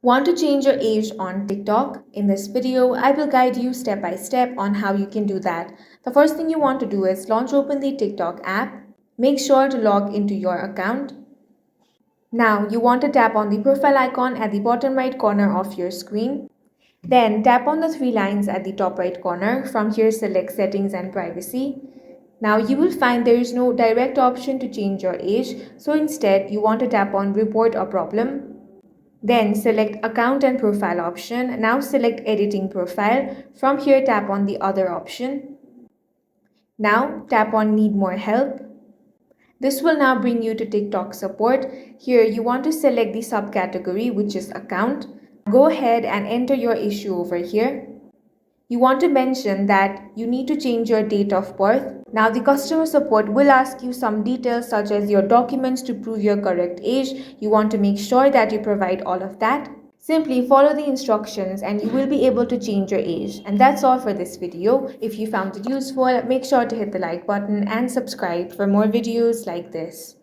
Want to change your age on TikTok? In this video, I will guide you step by step on how you can do that. The first thing you want to do is launch open the TikTok app. Make sure to log into your account. Now, you want to tap on the profile icon at the bottom right corner of your screen. Then tap on the three lines at the top right corner. From here, select settings and privacy. Now you will find there is no direct option to change your age. So instead, you want to tap on report a problem. Then select account and profile option. Now select editing profile. From here, tap on the other option. Now tap on need more help. This will now bring you to TikTok support. Here you want to select the subcategory, which is account. Go ahead and enter your issue over here. You want to mention that you need to change your date of birth. Now the customer support will ask you some details such as your documents to prove your correct age. You want to make sure that you provide all of that. Simply follow the instructions and you will be able to change your age. And that's all for this video. If you found it useful, make sure to hit the like button and subscribe for more videos like this.